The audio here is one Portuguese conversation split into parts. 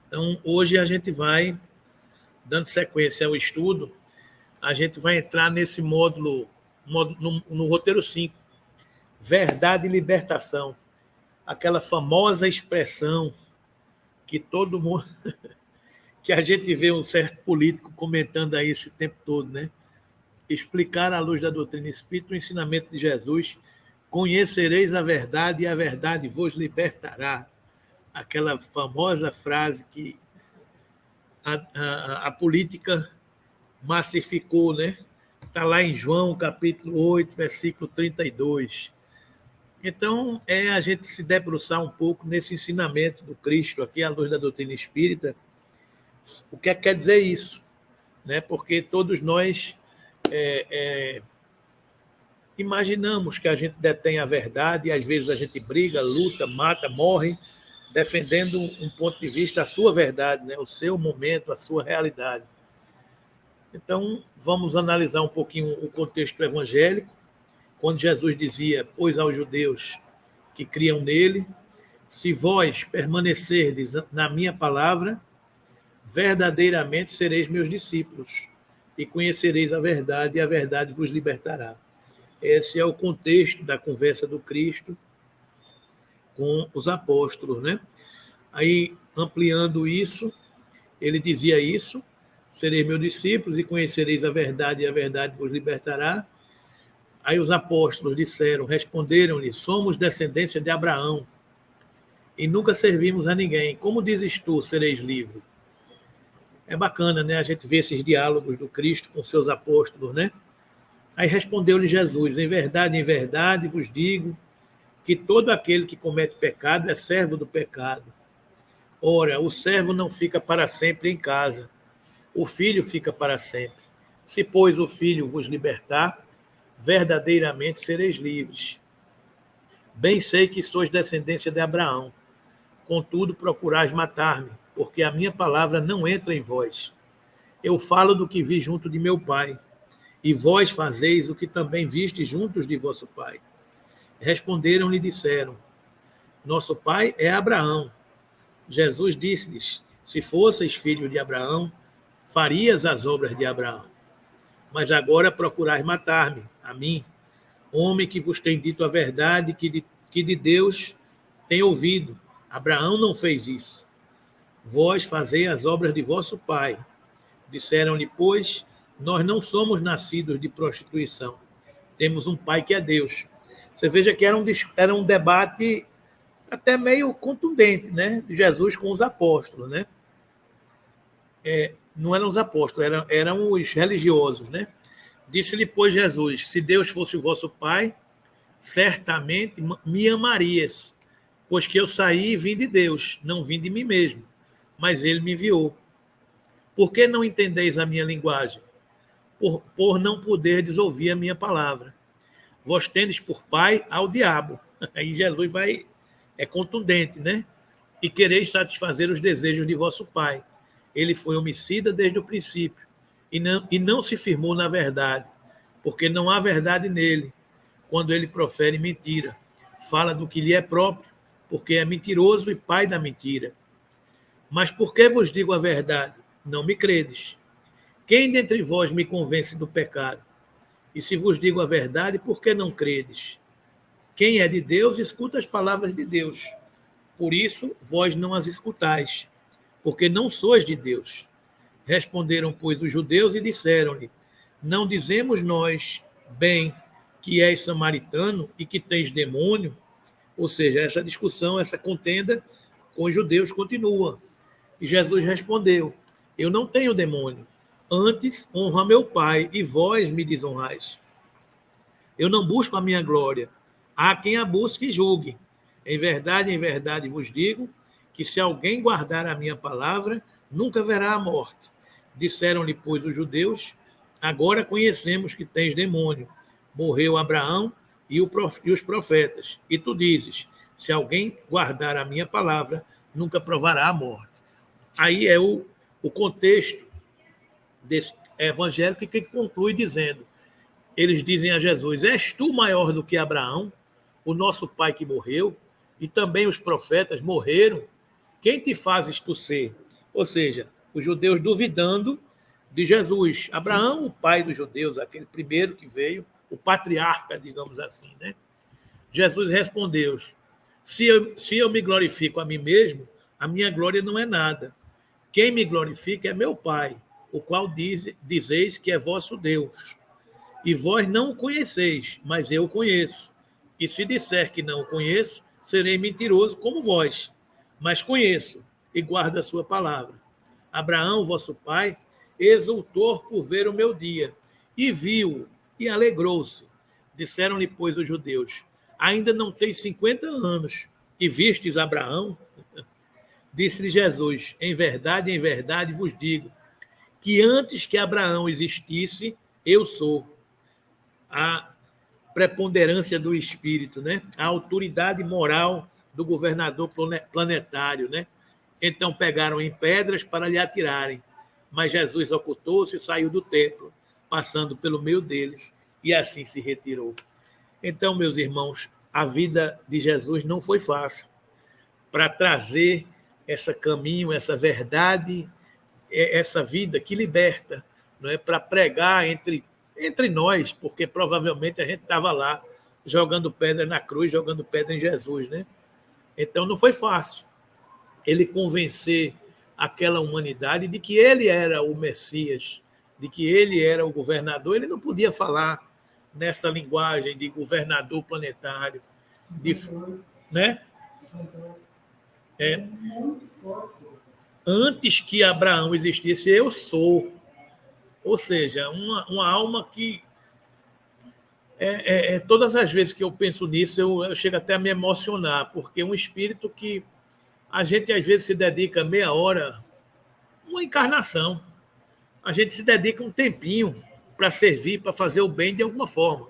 Então, hoje a gente vai, dando sequência ao estudo, a gente vai entrar nesse módulo no roteiro 5, verdade e libertação. Aquela famosa expressão que todo mundo, que a gente vê um certo político comentando aí esse tempo todo, né? Explicar à luz da doutrina espírita o ensinamento de Jesus, conhecereis a verdade e a verdade vos libertará. Aquela famosa frase que a política massificou, né? Está lá em João, capítulo 8, versículo 32. Então, é a gente se debruçar um pouco nesse ensinamento do Cristo, aqui à luz da doutrina espírita, o que quer dizer isso, né? Porque todos nós imaginamos que a gente detém a verdade e às vezes a gente briga, luta, mata, morre, defendendo um ponto de vista, a sua verdade, né? O seu momento, a sua realidade. Então, vamos analisar um pouquinho o contexto evangélico, quando Jesus dizia, pois aos judeus que criam nele, se vós permanecerdes na minha palavra, verdadeiramente sereis meus discípulos, e conhecereis a verdade, e a verdade vos libertará. Esse é o contexto da conversa do Cristo com os apóstolos, né? Aí, ampliando isso, ele dizia isso, sereis meus discípulos e conhecereis a verdade, e a verdade vos libertará. Aí os apóstolos disseram, responderam-lhe, somos descendência de Abraão e nunca servimos a ninguém. Como dizes tu, sereis livre? É bacana, né? A gente vê esses diálogos do Cristo com seus apóstolos, né? Aí respondeu-lhe Jesus, em verdade vos digo que todo aquele que comete pecado é servo do pecado. Ora, o servo não fica para sempre em casa, o filho fica para sempre. Se, pois, o filho vos libertar, verdadeiramente sereis livres. Bem sei que sois descendência de Abraão, contudo procurais matar-me, porque a minha palavra não entra em vós. Eu falo do que vi junto de meu pai, e vós fazeis o que também vistes juntos de vosso pai. Responderam-lhe e disseram, nosso pai é Abraão. Jesus disse-lhes, se fosseis filho de Abraão, farias as obras de Abraão. Mas agora procurais matar-me, a mim, homem que vos tem dito a verdade que de Deus tem ouvido. Abraão não fez isso. Vós fazei as obras de vosso pai. Disseram-lhe, pois, nós não somos nascidos de prostituição. Temos um pai que é Deus. Você veja que era um debate até meio contundente, né? De Jesus com os apóstolos, né? Não eram os apóstolos, eram os religiosos, né? Disse-lhe, pois, Jesus, se Deus fosse o vosso pai, certamente me amarias, pois que eu saí e vim de Deus, não vim de mim mesmo, mas ele me enviou. Por que não entendeis a minha linguagem? Por não poderdes ouvir a minha palavra. Vós tendes por pai ao diabo. Aí Jesus é contundente, né? E quereis satisfazer os desejos de vosso pai. Ele foi homicida desde o princípio e não se firmou na verdade, porque não há verdade nele, quando ele profere mentira. Fala do que lhe é próprio, porque é mentiroso e pai da mentira. Mas por que vos digo a verdade? Não me credes. Quem dentre vós me convence do pecado? E se vos digo a verdade, por que não credes? Quem é de Deus, escuta as palavras de Deus. Por isso, vós não as escutais, porque não sois de Deus. Responderam, pois, os judeus e disseram-lhe, não dizemos nós, bem, que és samaritano e que tens demônio? Ou seja, essa discussão, essa contenda com os judeus continua. E Jesus respondeu, eu não tenho demônio, antes honra meu Pai, e vós me desonrais. Eu não busco a minha glória, há quem a busque e julgue. Em verdade vos digo, que se alguém guardar a minha palavra, nunca verá a morte. Disseram-lhe, pois, os judeus, agora conhecemos que tens demônio. Morreu Abraão e os profetas. E tu dizes, se alguém guardar a minha palavra, nunca provará a morte. Aí é o contexto desse evangélico que conclui dizendo, eles dizem a Jesus, és tu maior do que Abraão, o nosso pai que morreu, e também os profetas morreram? Quem te fazes tu ser? Ou seja, os judeus duvidando de Jesus. Abraão, o pai dos judeus, aquele primeiro que veio, o patriarca, digamos assim, né? Jesus respondeu: se eu me glorifico a mim mesmo, a minha glória não é nada. Quem me glorifica é meu Pai, o qual dizeis que é vosso Deus. E vós não o conheceis, mas eu o conheço. E se disser que não o conheço, serei mentiroso como vós. Mas conheço e guardo a sua palavra. Abraão, vosso pai, exultou por ver o meu dia, e viu, e alegrou-se. Disseram-lhe, pois, os judeus: ainda não tens 50 anos, e vistes Abraão? Disse-lhe Jesus: em verdade vos digo, que antes que Abraão existisse, eu sou. A preponderância do espírito, né? A autoridade moral do governador planetário, né? Então pegaram em pedras para lhe atirarem, mas Jesus ocultou-se e saiu do templo, passando pelo meio deles, e assim se retirou. Então, meus irmãos, a vida de Jesus não foi fácil para trazer esse caminho, essa verdade, essa vida que liberta, não é? Para pregar entre nós, porque provavelmente a gente estava lá jogando pedra na cruz, jogando pedra em Jesus, né? Então não foi fácil ele convencer aquela humanidade de que ele era o Messias, de que ele era o governador. Ele não podia falar nessa linguagem de governador planetário, né? Antes que Abraão existisse, eu sou. Ou seja, uma alma que... todas as vezes que eu penso nisso, eu chego até a me emocionar, porque é um espírito que a gente, às vezes, se dedica meia hora, uma encarnação. A gente se dedica um tempinho para servir, para fazer o bem de alguma forma.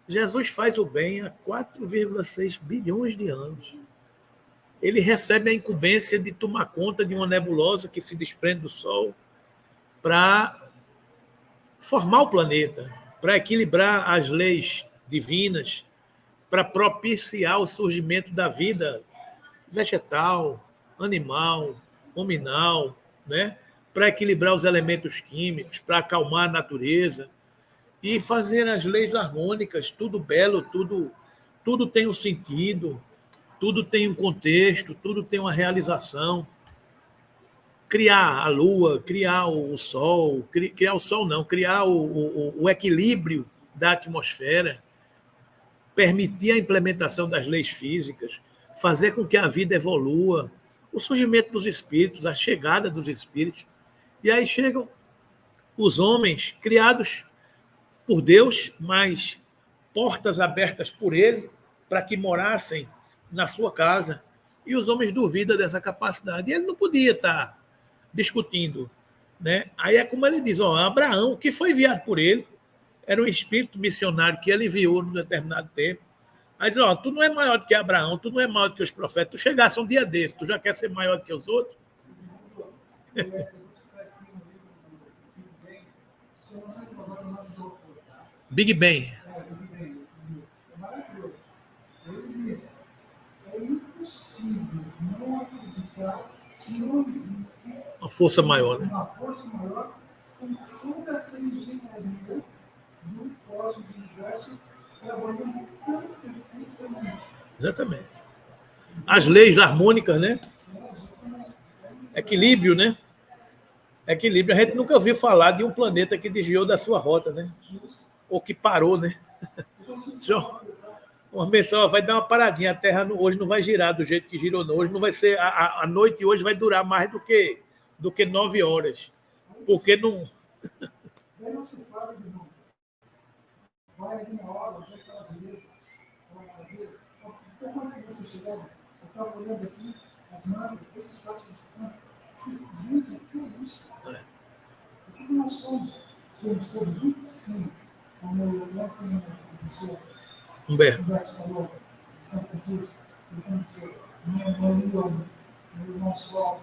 Jesus faz o bem há 4,6 bilhões de anos. Ele recebe a incumbência de tomar conta de uma nebulosa que se desprende do Sol para formar o planeta, para equilibrar as leis divinas, para propiciar o surgimento da vida vegetal, animal, hominal, né? Para equilibrar os elementos químicos, para acalmar a natureza e fazer as leis harmônicas, tudo belo, tudo tem um sentido, tudo tem um contexto, tudo tem uma realização. Criar a Lua, criar o Sol, criar o Sol não, criar o equilíbrio da atmosfera, permitir a implementação das leis físicas, fazer com que a vida evolua, o surgimento dos espíritos, a chegada dos espíritos. E aí chegam os homens criados por Deus, mas portas abertas por ele para que morassem na sua casa. E os homens duvidam dessa capacidade. E ele não podia estar discutindo, né? Aí é como ele diz, Abraão, que foi enviado por ele, era um espírito missionário que ele enviou num determinado tempo. Aí diz, tu não é maior do que Abraão, tu não é maior do que os profetas, tu chegasse um dia desse, tu já quer ser maior do que os outros? Big Bang. É maravilhoso. Ele diz, é impossível não acreditar que não existe uma força maior, né? Uma força maior com toda essa engenharia do cosmos, do universo, trabalhando tão perfeitamente. Exatamente. As leis harmônicas, né? Equilíbrio, né? Equilíbrio. A gente nunca ouviu falar de um planeta que desviou da sua rota, né? Ou que parou, né? Uma menção, vai dar uma paradinha. A Terra hoje não vai girar do jeito que girou. Hoje não vai ser... A noite hoje vai durar mais do que 9 horas. Porque não... Daí você para de novo. Vai ali na hora, vai aquela beleza. Como assim você chegar? Eu estava olhando aqui, as mangas, esse espaço que você está. Gente, o que é isso? O que nós somos? Somos todos juntos? Sim. Como o professor Humberto falou, de São Francisco, ele começou, minha irmã Leone, meu irmão Sol,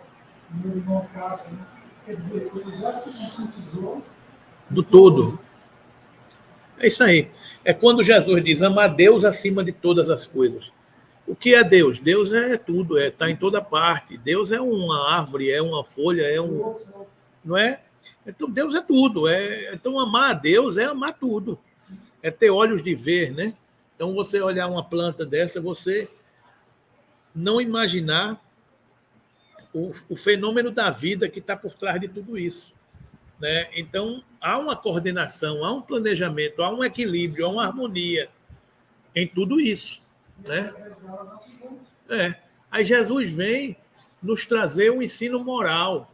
meu irmão Cássio, né? Quer dizer, ele já se conscientizou do todo. É isso aí. É quando Jesus diz, ama a Deus acima de todas as coisas. O que é Deus? Deus é tudo, está em toda parte. Deus é uma árvore, é uma folha, não é? Então Deus é tudo. Então amar a Deus é amar tudo. É ter olhos de ver, né? Então você olhar uma planta dessa, você não imaginar o fenômeno da vida que está por trás de tudo isso, né? Então há uma coordenação, há um planejamento, há um equilíbrio, há uma harmonia em tudo isso, né? Aí Jesus vem nos trazer um ensino moral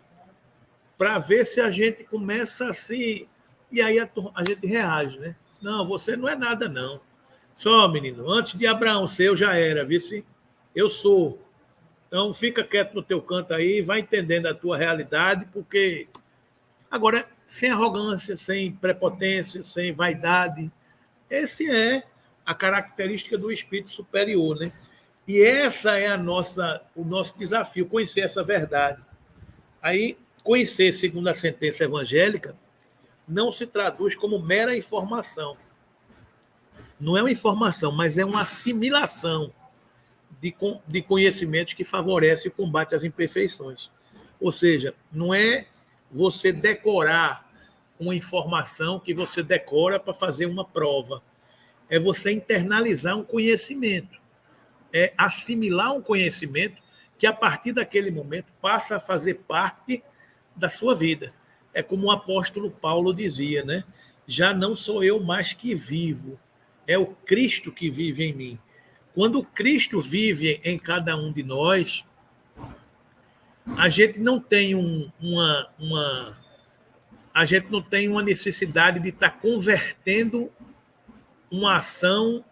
para ver se a gente começa a se... E aí a gente reage, né? Não, você não é nada, não. Só, menino, antes de Abraão ser, eu já era, vice? Eu sou. Então, fica quieto no teu canto aí, vai entendendo a tua realidade, porque... Agora, sem arrogância, sem prepotência, sem vaidade. Esse é a característica do espírito superior, né? E essa é o nosso desafio, conhecer essa verdade. Aí, conhecer, segundo a sentença evangélica, não se traduz como mera informação. Não é uma informação, mas é uma assimilação de conhecimentos que favorece o combate às imperfeições. Ou seja, não é você decorar uma informação que você decora para fazer uma prova. É você internalizar um conhecimento. É assimilar um conhecimento que, a partir daquele momento, passa a fazer parte da sua vida. É como o apóstolo Paulo dizia, né? Já não sou eu mais que vivo, é o Cristo que vive em mim. Quando o Cristo vive em cada um de nós, a gente não tem a gente não tem uma necessidade de estar convertendo uma ação,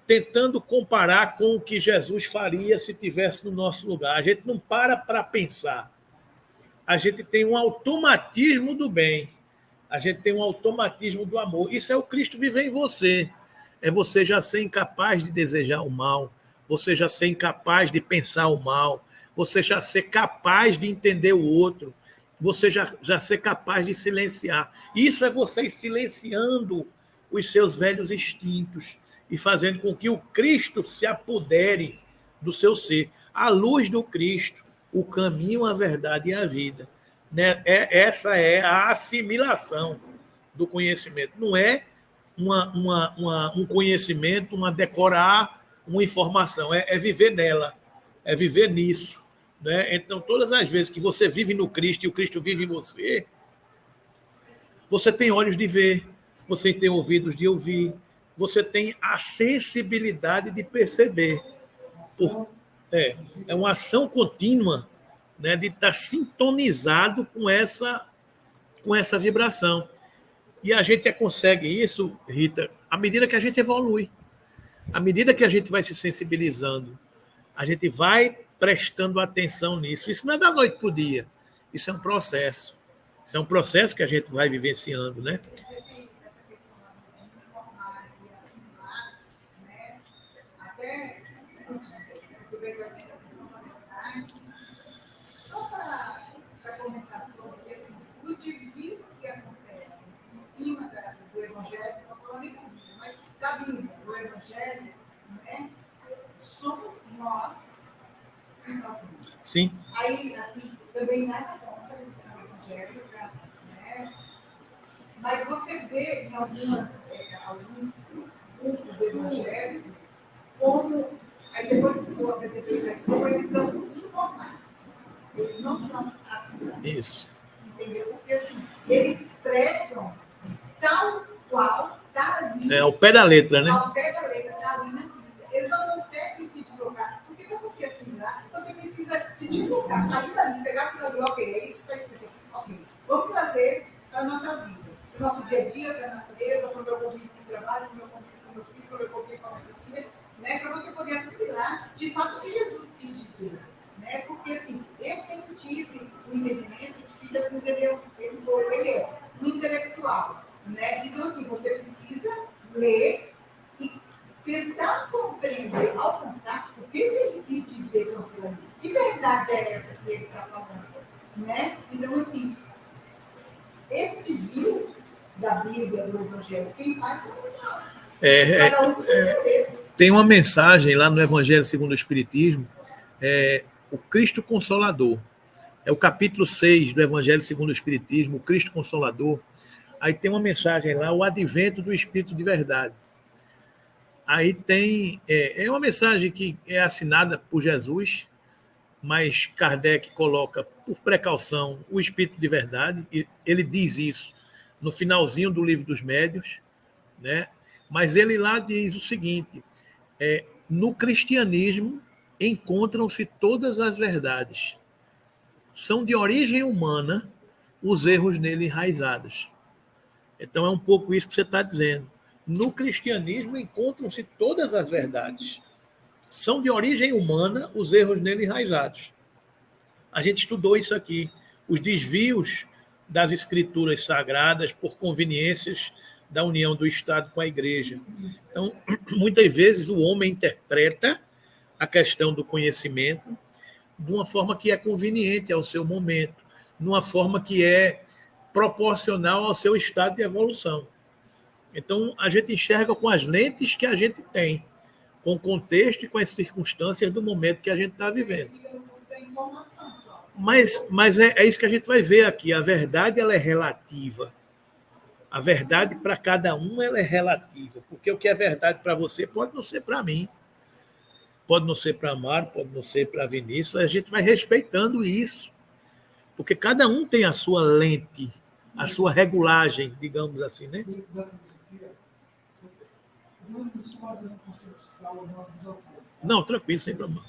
tentando comparar com o que Jesus faria se estivesse no nosso lugar. A gente não para pensar. A gente tem um automatismo do bem. A gente tem um automatismo do amor. Isso é o Cristo viver em você. É você já ser incapaz de desejar o mal, você já ser incapaz de pensar o mal, você já ser capaz de entender o outro, você já ser capaz de silenciar. Isso é você ir silenciando os seus velhos instintos e fazendo com que o Cristo se apodere do seu ser. A luz do Cristo, o caminho, a verdade e a vida. Né? Essa é a assimilação do conhecimento. Não é um conhecimento, uma decorar uma informação, é viver nela, é viver nisso. Né? Então, todas as vezes que você vive no Cristo e o Cristo vive em você, você tem olhos de ver, você tem ouvidos de ouvir, você tem a sensibilidade de perceber. É uma ação contínua, né, de estar sintonizado com essa vibração. E a gente consegue isso, Rita, à medida que a gente evolui, à medida que a gente vai se sensibilizando, a gente vai prestando atenção nisso. Isso não é da noite para o dia, isso é um processo. Isso é um processo que a gente vai vivenciando, né? Só para comentar sobre assim, os desvios que acontecem em cima do Evangelho, não estou falando em Bíblia, mas da Bíblia, do Evangelho, né, somos nós que fazemos. Sim. Aí, assim, também nada contra o Evangelho, né? Mas você vê em alguns grupos evangélicos como, aí depois que eu apresentei isso aqui, como eles são informados. Eles não são assim. Isso. Entendeu? Porque assim, eles pregam tal qual está ali. É ao pé da letra, né? Ao pé da letra, está ali na Bíblia. Eles não conseguem se deslocar. Porque para você assimilar, você precisa se deslocar, sair dali, pegar aquilo ali, ok, é isso que está escrito aqui. Ok, vamos trazer para a nossa vida, para o nosso dia a dia, para a natureza, para o meu convívio com o trabalho, para o meu convívio com o meu filho, para o meu convívio com a minha filha, né? Para você poder assimilar de fato o que Jesus quis dizer. Né? Porque assim, eu sempre tive o entendimento de que Jesus ele é um intelectual. Né? Então, assim, você precisa ler e tentar compreender, alcançar o que ele quis dizer com aquilo ali. Que verdade é essa que ele está falando? Né? Então, assim, esse desvio da Bíblia, do Evangelho, quem faz somos nós. Cada um com seu interesse. Tem uma mensagem lá no Evangelho segundo o Espiritismo, o Cristo Consolador. É o capítulo 6 do Evangelho segundo o Espiritismo, o Cristo Consolador. Aí tem uma mensagem lá, o advento do Espírito de Verdade. Aí tem... É uma mensagem que é assinada por Jesus, mas Kardec coloca, por precaução, o Espírito de Verdade. E ele diz isso no finalzinho do Livro dos Médiuns, né? Mas ele lá diz o seguinte: no cristianismo encontram-se todas as verdades. São de origem humana os erros nele enraizados. Então é um pouco isso que você está dizendo. No cristianismo encontram-se todas as verdades. São de origem humana os erros nele enraizados. A gente estudou isso aqui. Os desvios das escrituras sagradas por conveniências da união do Estado com a Igreja. Então, muitas vezes o homem interpreta a questão do conhecimento de uma forma que é conveniente ao seu momento, de uma forma que é proporcional ao seu estado de evolução. Então, a gente enxerga com as lentes que a gente tem, com o contexto e com as circunstâncias do momento que a gente está vivendo. Mas é isso que a gente vai ver aqui. A verdade ela é relativa. A verdade para cada um ela é relativa, porque o que é verdade para você pode não ser para mim, pode não ser para Amaro, pode não ser para Vinícius. A gente vai respeitando isso, porque cada um tem a sua lente, a sua regulagem, digamos assim, né? Não, tranquilo, sem problema.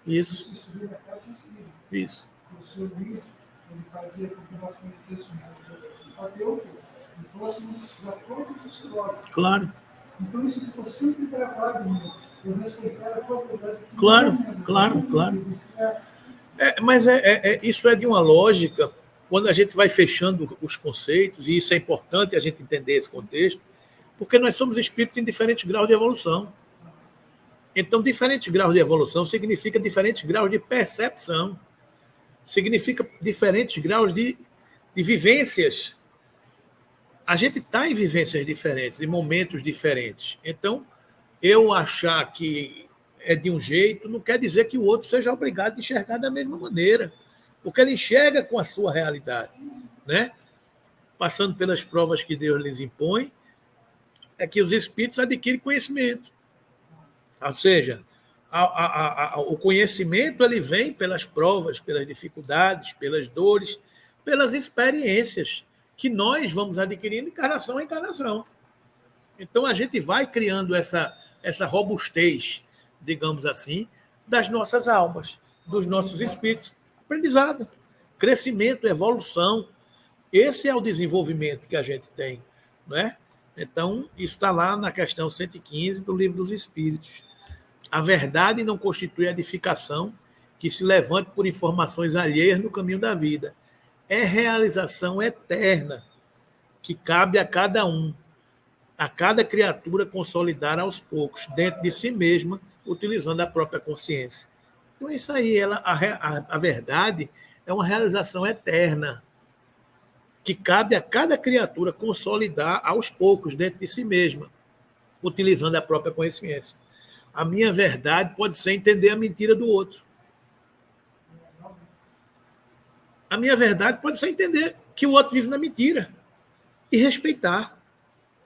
Isso. Isso. Ele fazia com que nós conhecêssemos o Plateu e fôssemos estudar todos os filósofos. Claro. Então isso ficou sempre gravado em mim. Eu respeitar a tua verdade. Claro. Mas isso é de uma lógica, quando a gente vai fechando os conceitos, e isso é importante a gente entender esse contexto, porque nós somos espíritos em diferentes graus de evolução. Então, diferentes graus de evolução significa diferentes graus de percepção. Significa diferentes graus de vivências. A gente está em vivências diferentes, em momentos diferentes. Então, eu achar que é de um jeito não quer dizer que o outro seja obrigado a enxergar da mesma maneira, porque ele enxerga com a sua realidade, né? Passando pelas provas que Deus lhes impõe, é que os espíritos adquirem conhecimento. Ou seja, o conhecimento ele vem pelas provas, pelas dificuldades, pelas dores, pelas experiências que nós vamos adquirindo encarnação a encarnação. Então, a gente vai criando essa robustez, digamos assim, das nossas almas, dos nossos espíritos. Aprendizado, crescimento, evolução. Esse é o desenvolvimento que a gente tem, não é? Então, isso está lá na questão 115 do Livro dos Espíritos. A verdade não constitui edificação que se levante por informações alheias no caminho da vida. É realização eterna que cabe a cada um, a cada criatura consolidar aos poucos, dentro de si mesma, utilizando a própria consciência. Então, isso aí, a verdade é uma realização eterna que cabe a cada criatura consolidar aos poucos, dentro de si mesma, utilizando a própria consciência. A minha verdade pode ser entender a mentira do outro. A minha verdade pode ser entender que o outro vive na mentira e respeitar.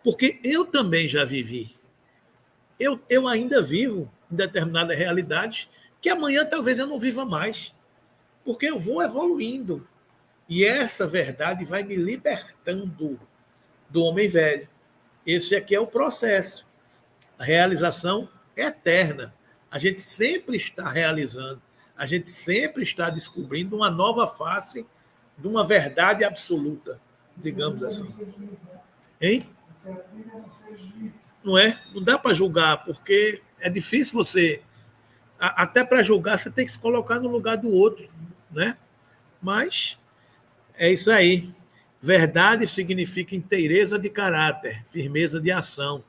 Porque eu também já vivi. Eu ainda vivo em determinadas realidades que amanhã talvez eu não viva mais. Porque eu vou evoluindo. E essa verdade vai me libertando do homem velho. Esse aqui é o processo. A realização eterna. A gente sempre está realizando. A gente sempre está descobrindo uma nova face de uma verdade absoluta, digamos assim. Hein? Não é? Não dá para julgar, porque é difícil você... Até para julgar, você tem que se colocar no lugar do outro, né? Mas é isso aí. Verdade significa inteireza de caráter, firmeza de ação,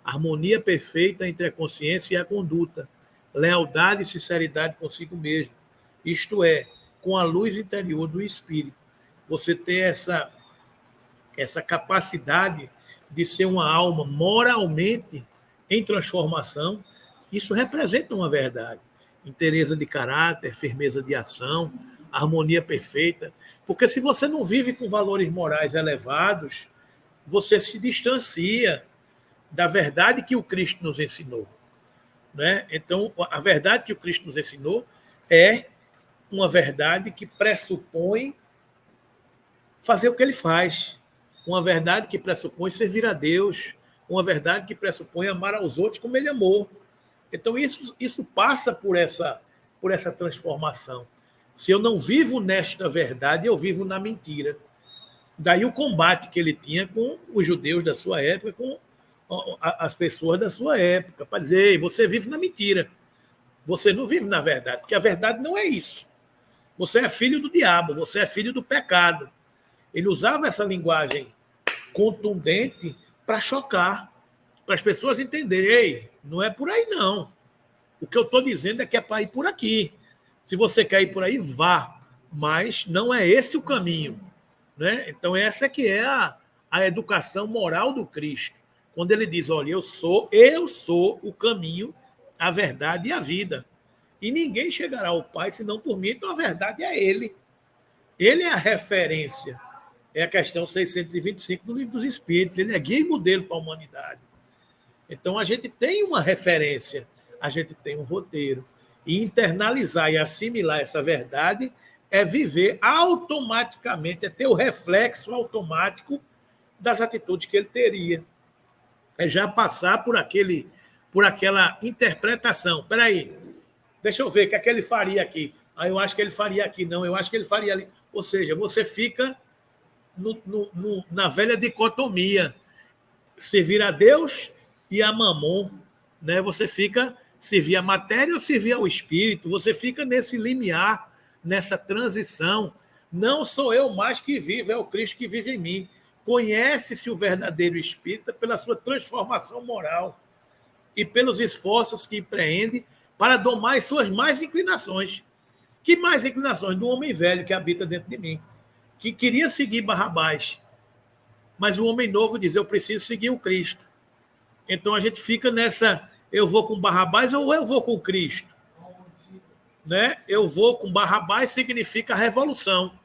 harmonia perfeita entre a consciência e a conduta, lealdade e sinceridade consigo mesmo. Isto é, com a luz interior do espírito. Você ter essa capacidade de ser uma alma moralmente em transformação, isso representa uma verdade. Inteireza de caráter, firmeza de ação, harmonia perfeita. Porque se você não vive com valores morais elevados, você se distancia da verdade que o Cristo nos ensinou. Né? Então, a verdade que o Cristo nos ensinou é uma verdade que pressupõe fazer o que ele faz, uma verdade que pressupõe servir a Deus, uma verdade que pressupõe amar aos outros como ele amou. Então, isso passa por essa transformação. Se eu não vivo nesta verdade, eu vivo na mentira. Daí o combate que ele tinha com os judeus da sua época, com as pessoas da sua época, para dizer, você vive na mentira. Você não vive na verdade, porque a verdade não é isso. Você é filho do diabo, você é filho do pecado. Ele usava essa linguagem contundente para chocar, para as pessoas entenderem, ei, não é por aí não. O que eu estou dizendo é que é para ir por aqui. Se você quer ir por aí, vá. Mas não é esse o caminho. Né? Então, essa que é a educação moral do Cristo. Quando ele diz, olha, eu sou o caminho, a verdade e a vida. E ninguém chegará ao Pai senão por mim, então a verdade é ele. Ele é a referência. É a questão 625 do Livro dos Espíritos. Ele é guia e modelo para a humanidade. Então, a gente tem uma referência, a gente tem um roteiro. E internalizar e assimilar essa verdade é viver automaticamente, é ter o reflexo automático das atitudes que ele teria. É já passar por aquela interpretação. Espera aí, deixa eu ver o que é que ele faria aqui. Eu acho que ele faria aqui, não, eu acho que ele faria ali. Ou seja, você fica na velha dicotomia, servir a Deus e a Mamon, né? Você fica servir a matéria ou servir ao espírito, você fica nesse limiar, nessa transição. Não sou eu mais que vivo, é o Cristo que vive em mim. Conhece-se o verdadeiro espírita pela sua transformação moral e pelos esforços que empreende para domar as suas mais inclinações. Que mais inclinações? Do homem velho que habita dentro de mim, que queria seguir Barrabás, mas o homem novo diz, eu preciso seguir o Cristo. Então a gente fica nessa, eu vou com Barrabás ou eu vou com Cristo? Né? Eu vou com Barrabás significa revolução,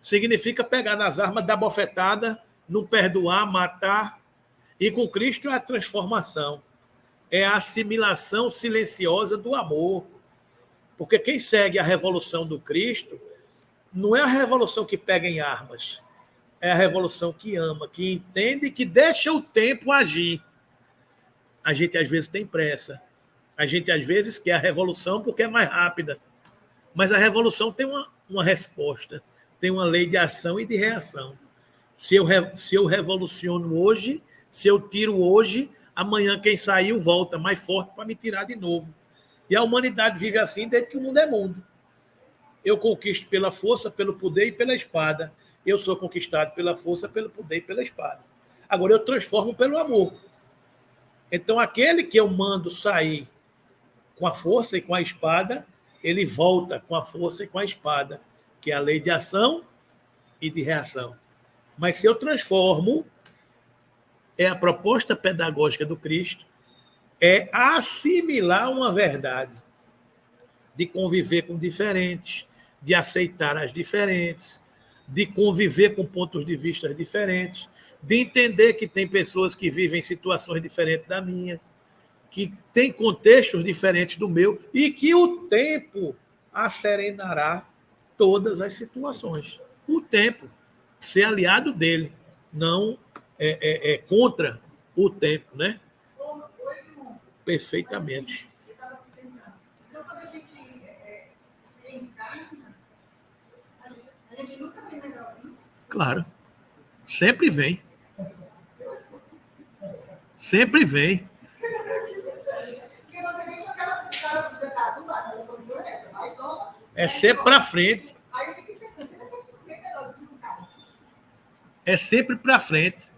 significa pegar nas armas, dar bofetada, não perdoar, matar, e com Cristo é a transformação, é a assimilação silenciosa do amor, porque quem segue a revolução do Cristo não é a revolução que pega em armas, é a revolução que ama, que entende, que deixa o tempo agir. A gente às vezes tem pressa, a gente às vezes quer a revolução porque é mais rápida, mas a revolução tem uma resposta, tem uma lei de ação e de reação. Se eu revoluciono hoje, se eu tiro hoje, amanhã quem saiu volta mais forte para me tirar de novo. E a humanidade vive assim desde que o mundo é mundo. Eu conquisto pela força, pelo poder e pela espada. Eu sou conquistado pela força, pelo poder e pela espada. Agora eu transformo pelo amor. Então aquele que eu mando sair com a força e com a espada, ele volta com a força e com a espada, que é a lei de ação e de reação. Mas se eu transformo, é a proposta pedagógica do Cristo, é assimilar uma verdade, de conviver com diferentes, de aceitar as diferentes, de conviver com pontos de vista diferentes, de entender que tem pessoas que vivem situações diferentes da minha, que tem contextos diferentes do meu, e que o tempo asserenará todas as situações. O tempo, ser aliado dele, não contra o tempo, né? Perfeitamente. Então, quando a gente reencarna, a gente nunca vem melhorzinho. Claro. Sempre vem. Sempre vem. Porque você vem com aquela cara do detalhe, a condição é essa, vai, toma. É sempre para frente. Aí eu fico pensando, você não vem melhorzinho, cara. É sempre para frente.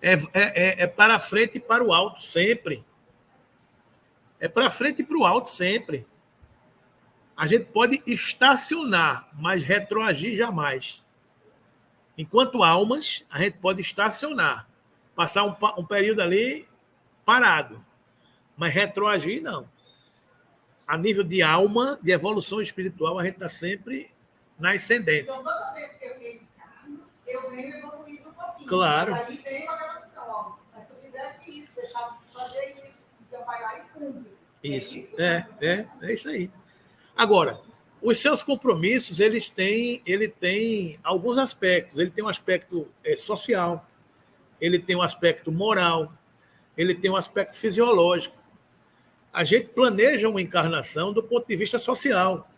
É para frente e para o alto, sempre. É para frente e para o alto, sempre. A gente pode estacionar, mas retroagir jamais. Enquanto almas, a gente pode estacionar, passar um período ali parado. Mas retroagir, não. A nível de alma, de evolução espiritual, a gente está sempre na ascendente. Então, toda vez que eu reencarno, eu venho evoluindo um pouquinho. Claro. Mas aí vem uma gravação, ó. Mas se eu fizesse isso, deixasse de fazer isso, então vai lá e cumpre. Isso. É isso aí. Agora, os seus compromissos, ele tem alguns aspectos. Ele tem um aspecto social, ele tem um aspecto moral, ele tem um aspecto fisiológico. A gente planeja uma encarnação do ponto de vista social.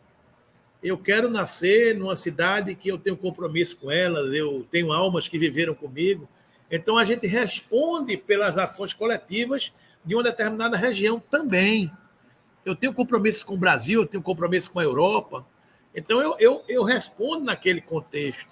Eu quero nascer numa cidade que eu tenho compromisso com elas, eu tenho almas que viveram comigo. Então, a gente responde pelas ações coletivas de uma determinada região também. Eu tenho compromisso com o Brasil, eu tenho compromisso com a Europa. Então, eu respondo naquele contexto.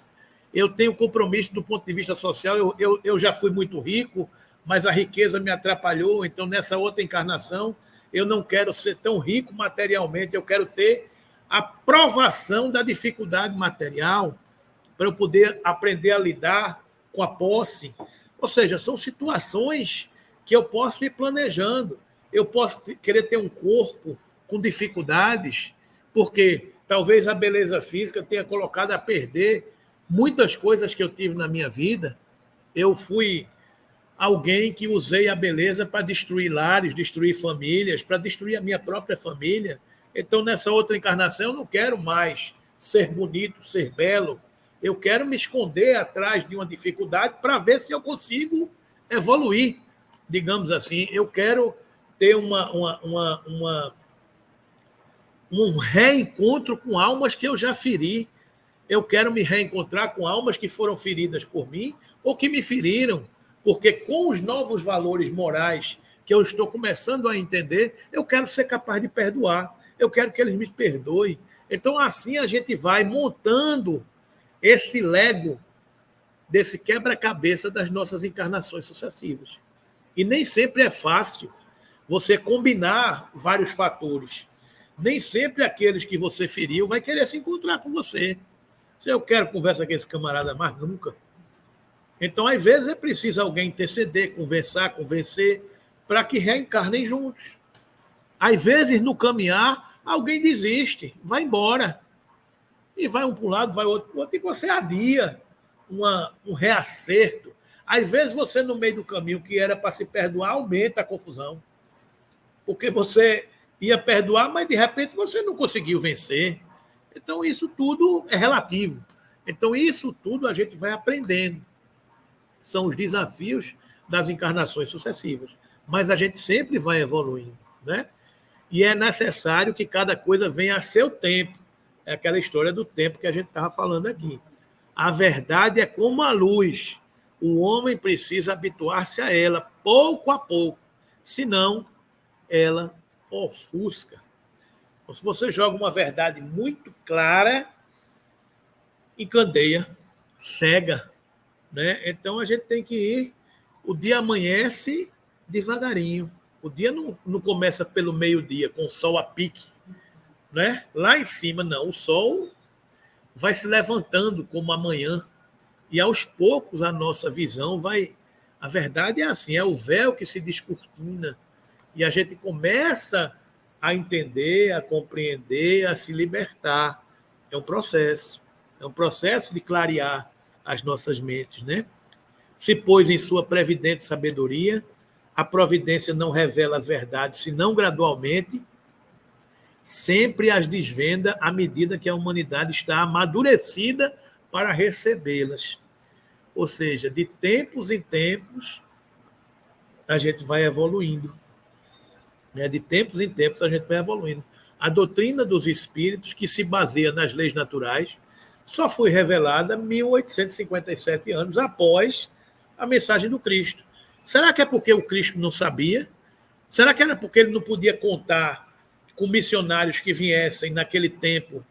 Eu tenho compromisso do ponto de vista social. Eu já fui muito rico, mas a riqueza me atrapalhou. Então, nessa outra encarnação, eu não quero ser tão rico materialmente, eu quero ter a provação da dificuldade material para eu poder aprender a lidar com a posse. Ou seja, são situações que eu posso ir planejando. Eu posso querer ter um corpo com dificuldades, porque talvez a beleza física tenha colocado a perder muitas coisas que eu tive na minha vida. Eu fui alguém que usei a beleza para destruir lares, destruir famílias, para destruir a minha própria família. Então, nessa outra encarnação, eu não quero mais ser bonito, ser belo. Eu quero me esconder atrás de uma dificuldade para ver se eu consigo evoluir, digamos assim. Eu quero ter um reencontro com almas que eu já feri. Eu quero me reencontrar com almas que foram feridas por mim ou que me feriram, porque com os novos valores morais que eu estou começando a entender, eu quero ser capaz de perdoar. Eu quero que eles me perdoem. Então, assim, a gente vai montando esse Lego desse quebra-cabeça das nossas encarnações sucessivas. E nem sempre é fácil você combinar vários fatores. Nem sempre aqueles que você feriu vai querer se encontrar com você. Se eu quero conversar com esse camarada mais nunca. Então, às vezes, é preciso alguém interceder, conversar, convencer, para que reencarnem juntos. Às vezes, no caminhar, alguém desiste, vai embora. E vai um para um lado, vai outro para o outro, e você adia um reacerto. Às vezes, você, no meio do caminho, que era para se perdoar, aumenta a confusão. Porque você ia perdoar, mas, de repente, você não conseguiu vencer. Então, isso tudo é relativo. Então, isso tudo a gente vai aprendendo. São os desafios das encarnações sucessivas. Mas a gente sempre vai evoluindo, né? E é necessário que cada coisa venha a seu tempo. É aquela história do tempo que a gente estava falando aqui. A verdade é como a luz. O homem precisa habituar-se a ela, pouco a pouco. Senão, ela ofusca. Então, se você joga uma verdade muito clara, encandeia, cega, né? Então, a gente tem que ir. O dia amanhece devagarinho. O dia não começa pelo meio-dia, com o sol a pique, né? Lá em cima, não. O sol vai se levantando como amanhã. E, aos poucos, a nossa visão vai... A verdade é assim, é o véu que se descortina. E a gente começa a entender, a compreender, a se libertar. É um processo. É um processo de clarear as nossas mentes, né? Se pôs em sua previdente sabedoria, a providência não revela as verdades, senão gradualmente, sempre as desvenda à medida que a humanidade está amadurecida para recebê-las. Ou seja, de tempos em tempos, a gente vai evoluindo. De tempos em tempos, a gente vai evoluindo. A doutrina dos espíritos, que se baseia nas leis naturais, só foi revelada 1857 anos após a mensagem do Cristo. Será que é porque o Cristo não sabia? Será que era porque ele não podia contar com missionários que viessem naquele tempo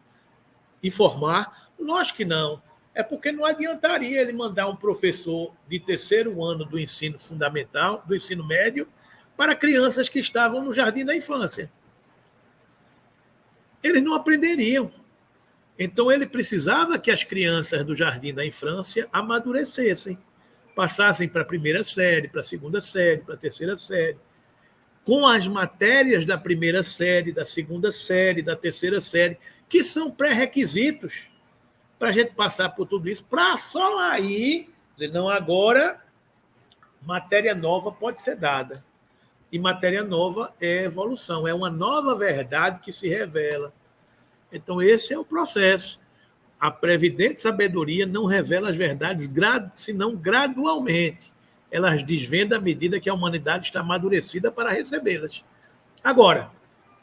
informar? Lógico que não. É porque não adiantaria ele mandar um professor de terceiro ano do ensino fundamental, do ensino médio, para crianças que estavam no jardim da infância. Eles não aprenderiam. Então, ele precisava que as crianças do jardim da infância amadurecessem, passassem para a primeira série, para a segunda série, para a terceira série, com as matérias da primeira série, da segunda série, da terceira série, que são pré-requisitos para a gente passar por tudo isso, para só aí dizer, não, agora matéria nova pode ser dada. E matéria nova é evolução, é uma nova verdade que se revela. Então, esse é o processo. A previdente sabedoria não revela as verdades, senão gradualmente. Elas desvendam à medida que a humanidade está amadurecida para recebê-las. Agora,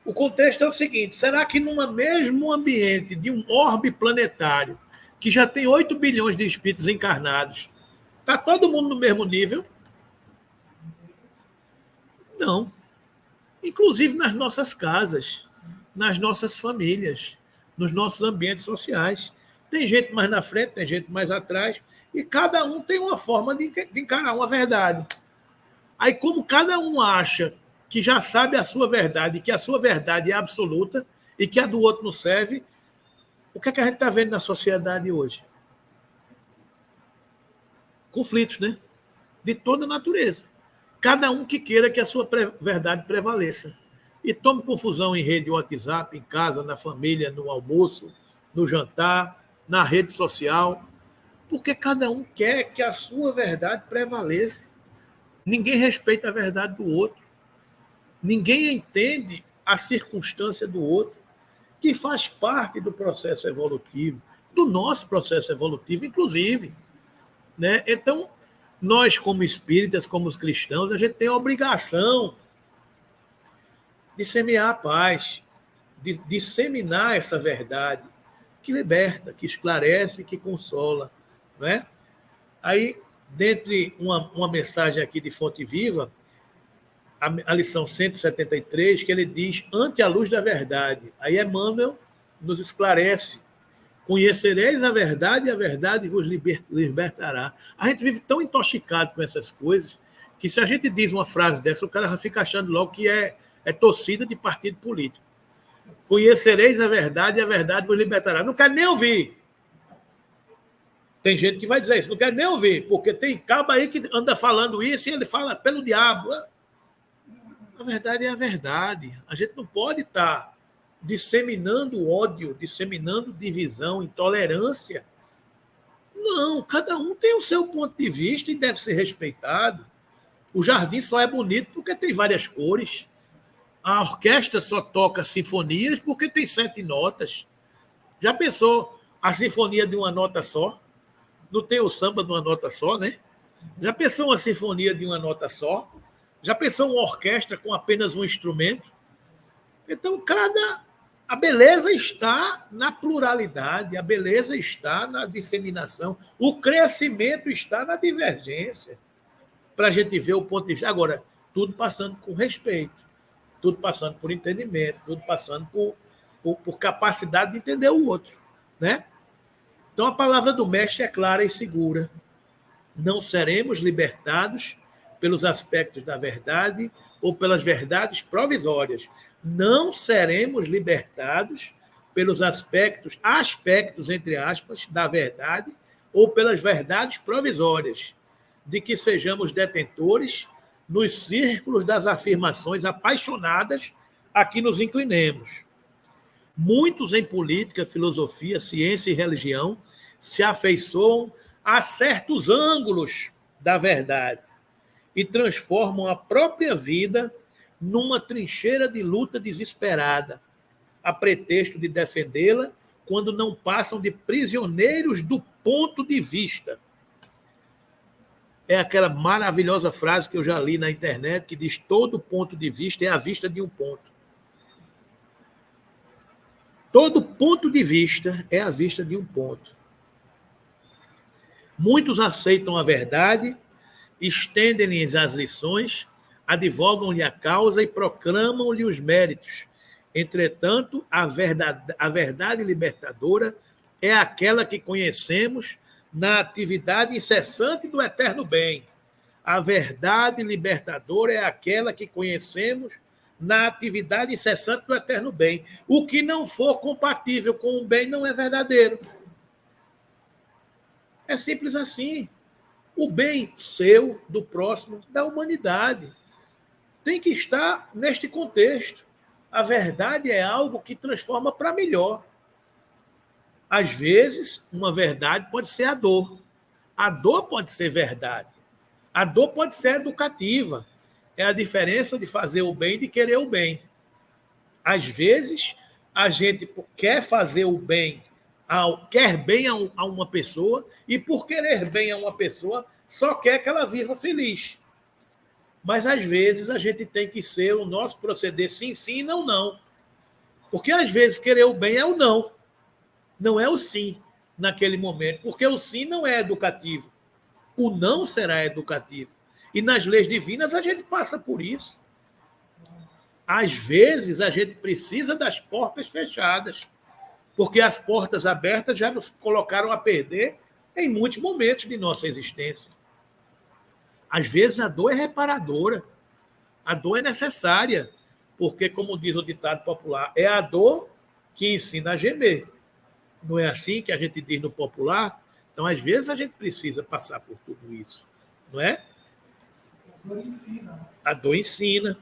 o contexto é o seguinte, será que num mesmo ambiente de um orbe planetário, que já tem 8 bilhões de espíritos encarnados, está todo mundo no mesmo nível? Não. Inclusive nas nossas casas, nas nossas famílias, nos nossos ambientes sociais. Tem gente mais na frente, tem gente mais atrás, e cada um tem uma forma de encarar uma verdade. Aí, como cada um acha que já sabe a sua verdade, que a sua verdade é absoluta e que a do outro não serve, o que é que a gente está vendo na sociedade hoje? Conflitos, né? De toda natureza. Cada um que queira que a sua verdade prevaleça. E tome confusão em rede WhatsApp, em casa, na família, no almoço, no jantar, na rede social, porque cada um quer que a sua verdade prevaleça. Ninguém respeita a verdade do outro. Ninguém entende a circunstância do outro, que faz parte do processo evolutivo, do nosso processo evolutivo, inclusive. Né? Então, nós, como espíritas, como os cristãos, a gente tem a obrigação de semear a paz, de disseminar essa verdade que liberta, que esclarece, que consola. Não é? Aí, dentre uma mensagem aqui de Fonte Viva, a lição 173, que ele diz, ante a luz da verdade. Aí Emmanuel nos esclarece, conhecereis a verdade vos libertará. A gente vive tão intoxicado com essas coisas, que se a gente diz uma frase dessa, o cara já fica achando logo que é torcida de partido político. Conhecereis a verdade vos libertará. Não quero nem ouvir. Tem gente que vai dizer isso, não quero nem ouvir, porque tem cabo aí que anda falando isso e ele fala pelo diabo. A verdade é a verdade. A gente não pode estar disseminando ódio, disseminando divisão, intolerância. Não, cada um tem o seu ponto de vista e deve ser respeitado. O jardim só é bonito porque tem várias cores. A orquestra só toca sinfonias porque tem 7 notas. Já pensou a sinfonia de uma nota só? Não tem o samba de uma nota só, né? Já pensou uma sinfonia de uma nota só? Já pensou uma orquestra com apenas um instrumento? Então, a beleza está na pluralidade, a beleza está na disseminação, o crescimento está na divergência, para a gente ver o ponto de vista. Agora, tudo passando com respeito, tudo passando por entendimento, tudo passando por capacidade de entender o outro. Né? Então, a palavra do mestre é clara e segura. Não seremos libertados pelos aspectos da verdade ou pelas verdades provisórias. Não seremos libertados pelos aspectos, entre aspas, da verdade ou pelas verdades provisórias, de que sejamos detentores nos círculos das afirmações apaixonadas a que nos inclinemos. Muitos em política, filosofia, ciência e religião se afeiçoam a certos ângulos da verdade e transformam a própria vida numa trincheira de luta desesperada, a pretexto de defendê-la quando não passam de prisioneiros do ponto de vista. É aquela maravilhosa frase que eu já li na internet que diz: todo ponto de vista é a vista de um ponto. Todo ponto de vista é a vista de um ponto. Muitos aceitam a verdade, estendem-lhes as lições, advogam-lhe a causa e proclamam-lhe os méritos. Entretanto, a verdade libertadora é aquela que conhecemos na atividade incessante do eterno bem. A verdade libertadora é aquela que conhecemos na atividade incessante do eterno bem. O que não for compatível com o bem não é verdadeiro. É simples assim. O bem seu, do próximo, da humanidade. Tem que estar neste contexto. A verdade é algo que transforma para melhor. Às vezes, uma verdade pode ser a dor. A dor pode ser verdade. A dor pode ser educativa. É a diferença de fazer o bem e de querer o bem. Às vezes, a gente quer fazer o bem, quer bem a uma pessoa, e por querer bem a uma pessoa, só quer que ela viva feliz. Mas, às vezes, a gente tem que ser o nosso proceder sim, sim, não, não. Porque, às vezes, querer o bem é o não. Não é o sim naquele momento, porque o sim não é educativo. O não será educativo. E nas leis divinas a gente passa por isso. Às vezes a gente precisa das portas fechadas, porque as portas abertas já nos colocaram a perder em muitos momentos de nossa existência. Às vezes a dor é reparadora, a dor é necessária, porque, como diz o ditado popular, é a dor que ensina a gemer. Não é assim que a gente diz no popular? Então, às vezes, a gente precisa passar por tudo isso, não é? A dor ensina. A dor ensina.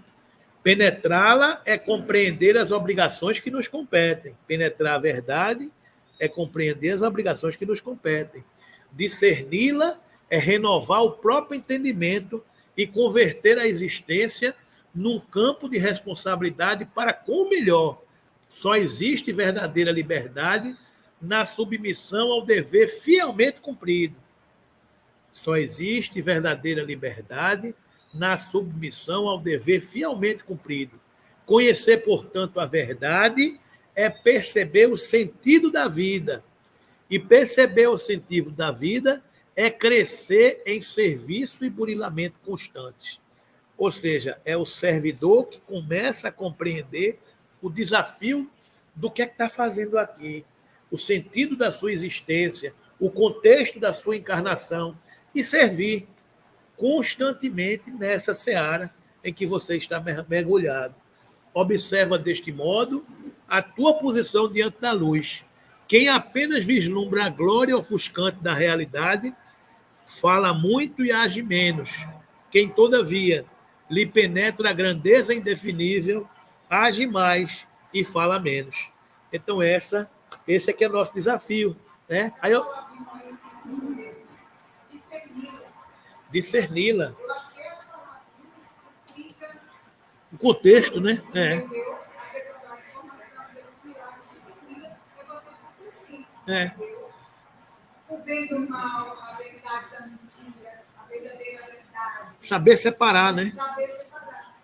Penetrá-la é compreender as obrigações que nos competem. Penetrar a verdade é compreender as obrigações que nos competem. Discerni-la é renovar o próprio entendimento e converter a existência num campo de responsabilidade para com o melhor. Só existe verdadeira liberdade na submissão ao dever fielmente cumprido. Só existe verdadeira liberdade na submissão ao dever fielmente cumprido. Conhecer, portanto, a verdade é perceber o sentido da vida. E perceber o sentido da vida é crescer em serviço e burilamento constante. Ou seja, é o servidor que começa a compreender o desafio do que é que está fazendo aqui, o sentido da sua existência, o contexto da sua encarnação, e servir constantemente nessa seara em que você está mergulhado. Observa deste modo a tua posição diante da luz. Quem apenas vislumbra a glória ofuscante da realidade, fala muito e age menos. Quem, todavia, lhe penetra a grandeza indefinível, age mais e fala menos. Então, esse é que é o nosso desafio. Né? Aí discerni-la. O contexto, né? O bem do mal, a verdade da mentira, a verdadeira verdade. Saber separar, né? Saber separar.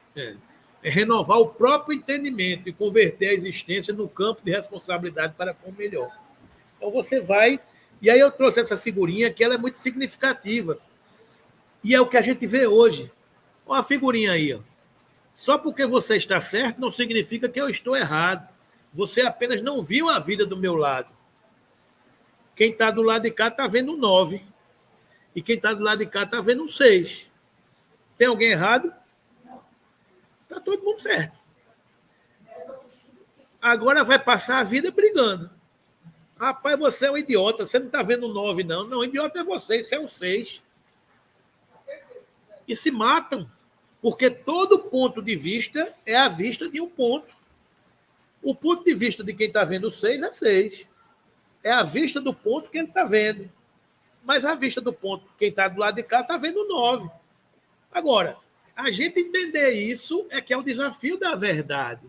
É renovar o próprio entendimento e converter a existência no campo de responsabilidade para com o melhor. Então você vai... E aí eu trouxe essa figurinha que ela é muito significativa. E é o que a gente vê hoje. Olha a figurinha aí. Ó. Só porque você está certo não significa que eu estou errado. Você apenas não viu a vida do meu lado. Quem está do lado de cá está vendo um 9. E quem está do lado de cá está vendo um 6. Tem alguém errado? Está todo mundo certo. Agora vai passar a vida brigando. Rapaz, você é um idiota, você não está vendo um 9, não. Não, idiota é você, isso é um 6. E se matam, porque todo ponto de vista é a vista de um ponto. O ponto de vista de quem está vendo 6 é 6. É a vista do ponto que ele está vendo. Mas a vista do ponto, quem está do lado de cá, está vendo 9. Agora, a gente entender isso é que é o desafio da verdade.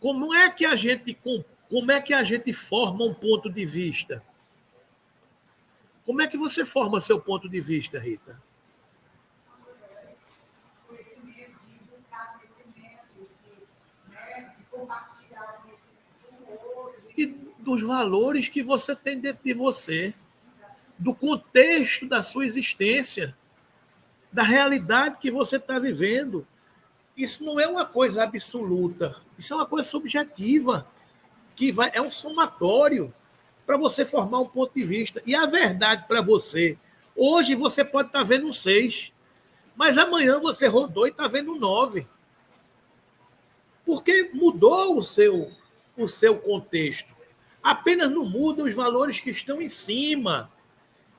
Como é que a gente forma um ponto de vista? Como é que você forma seu ponto de vista, Rita? E dos valores que você tem dentro de você, do contexto da sua existência, da realidade que você está vivendo. Isso não é uma coisa absoluta, isso é uma coisa subjetiva, é um somatório para você formar um ponto de vista. E a verdade para você, hoje você pode estar vendo um 6, mas amanhã você rodou e está vendo um 9. Porque mudou o seu contexto. Apenas não mudam os valores que estão em cima.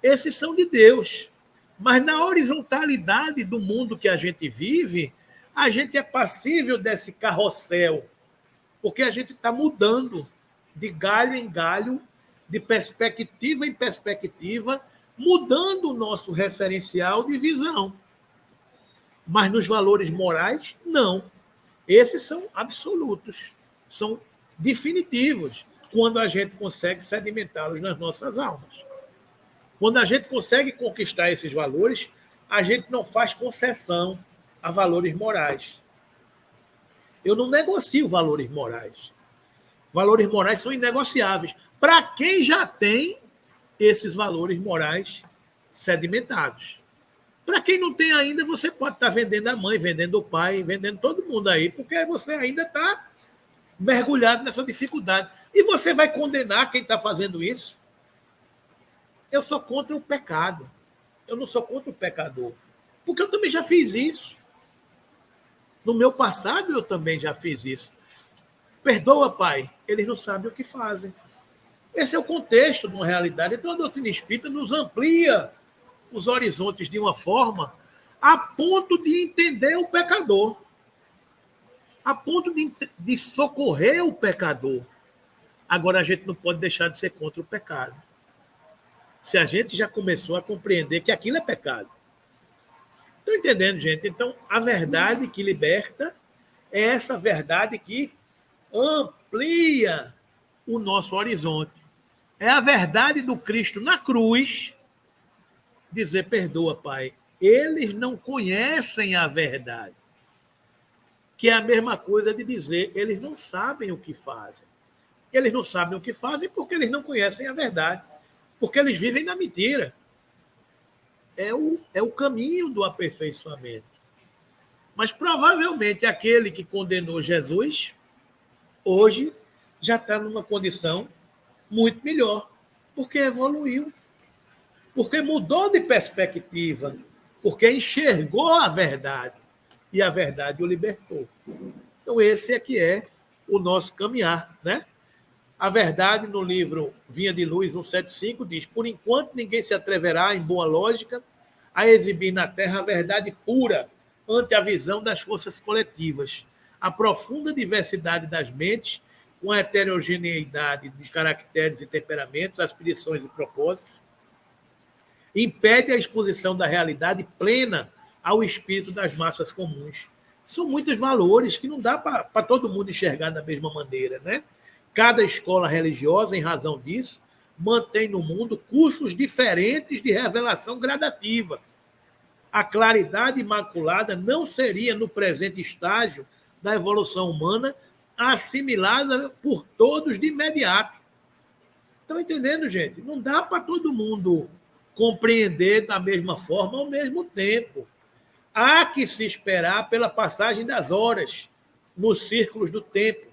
esses são de Deus. Mas na horizontalidade do mundo que a gente vive, a gente é passível desse carrossel, porque a gente está mudando de galho em galho, de perspectiva em perspectiva, mudando o nosso referencial de visão. Mas nos valores morais, não. Esses são absolutos, são definitivos, quando a gente consegue sedimentá-los nas nossas almas. Quando a gente consegue conquistar esses valores, a gente não faz concessão a valores morais. Eu não negocio valores morais. Valores morais são inegociáveis para quem já tem esses valores morais sedimentados. Para quem não tem ainda, você pode estar vendendo a mãe, vendendo o pai, vendendo todo mundo aí, porque você ainda está mergulhado nessa dificuldade. E você vai condenar quem está fazendo isso? Eu sou contra o pecado. Eu não sou contra o pecador. Porque eu também já fiz isso. No meu passado, eu também já fiz isso. Perdoa, pai. Eles não sabem o que fazem. Esse é o contexto de uma realidade. Então, a doutrina espírita nos amplia os horizontes de uma forma a ponto de entender o pecador, a ponto de socorrer o pecador. Agora, a gente não pode deixar de ser contra o pecado. Se a gente já começou a compreender que aquilo é pecado. Estão entendendo, gente? Então, a verdade que liberta é essa verdade que amplia o nosso horizonte. É a verdade do Cristo na cruz dizer, perdoa, pai. Eles não conhecem a verdade. Que é a mesma coisa de dizer, eles não sabem o que fazem. Eles não sabem o que fazem porque eles não conhecem a verdade. Porque eles vivem na mentira. É o caminho do aperfeiçoamento. Mas provavelmente aquele que condenou Jesus, hoje, já está numa condição muito melhor. Porque evoluiu. Porque mudou de perspectiva. Porque enxergou a verdade. E a verdade o libertou. Então, esse é que é o nosso caminhar, né? A verdade, no livro Vinha de Luz 175, diz, por enquanto ninguém se atreverá, em boa lógica, a exibir na Terra a verdade pura ante a visão das forças coletivas. A profunda diversidade das mentes, com a heterogeneidade de caracteres e temperamentos, aspirações e propósitos, impede a exposição da realidade plena ao espírito das massas comuns. São muitos valores que não dá para todo mundo enxergar da mesma maneira, né? Cada escola religiosa, em razão disso, mantém no mundo cursos diferentes de revelação gradativa. A claridade imaculada não seria, no presente estágio da evolução humana, assimilada por todos de imediato. Estão entendendo, gente? Não dá para todo mundo compreender da mesma forma ao mesmo tempo. Há que se esperar pela passagem das horas nos círculos do tempo.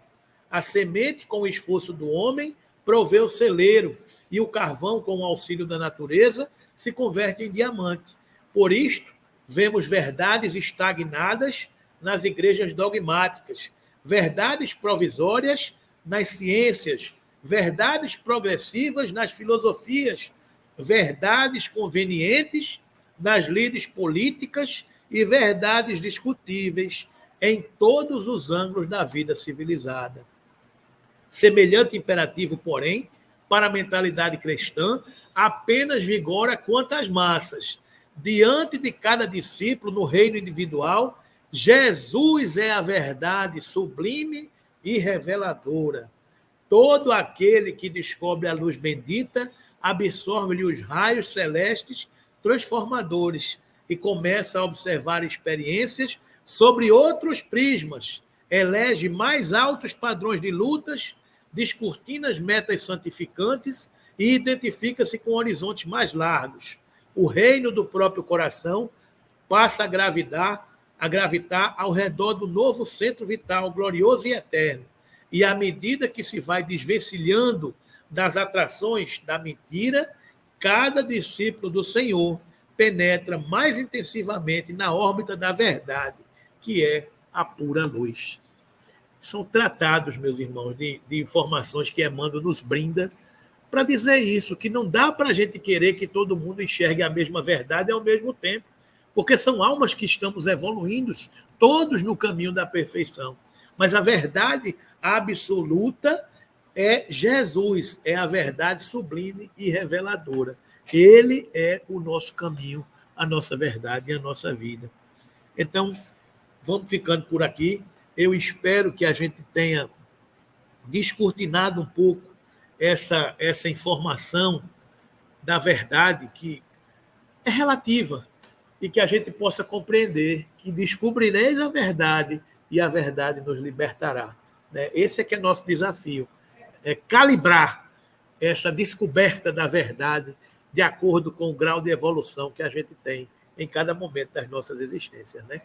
A semente, com o esforço do homem, provê o celeiro, e o carvão, com o auxílio da natureza, se converte em diamante. Por isto, vemos verdades estagnadas nas igrejas dogmáticas, verdades provisórias nas ciências, verdades progressivas nas filosofias, verdades convenientes nas lides políticas e verdades discutíveis em todos os ângulos da vida civilizada. Semelhante imperativo, porém, para a mentalidade cristã, apenas vigora quanto às massas. Diante de cada discípulo no reino individual, Jesus é a verdade sublime e reveladora. Todo aquele que descobre a luz bendita absorve-lhe os raios celestes transformadores e começa a observar experiências sobre outros prismas, elege mais altos padrões de lutas, descortina metas santificantes e identifica-se com horizontes mais largos. O reino do próprio coração passa a gravitar ao redor do novo centro vital, glorioso e eterno. E à medida que se vai desvencilhando das atrações da mentira, cada discípulo do Senhor penetra mais intensivamente na órbita da verdade, que é a pura luz. São tratados, meus irmãos, de informações que Emmanuel nos brinda para dizer isso, que não dá para a gente querer que todo mundo enxergue a mesma verdade ao mesmo tempo, porque são almas que estamos evoluindo, todos no caminho da perfeição. Mas a verdade absoluta é Jesus, é a verdade sublime e reveladora. Ele é o nosso caminho, a nossa verdade e a nossa vida. Então, vamos ficando por aqui. Eu espero que a gente tenha descortinado um pouco essa informação da verdade que é relativa e que a gente possa compreender que descobrireis a verdade e a verdade nos libertará. Esse é que é nosso desafio, é calibrar essa descoberta da verdade de acordo com o grau de evolução que a gente tem em cada momento das nossas existências, né?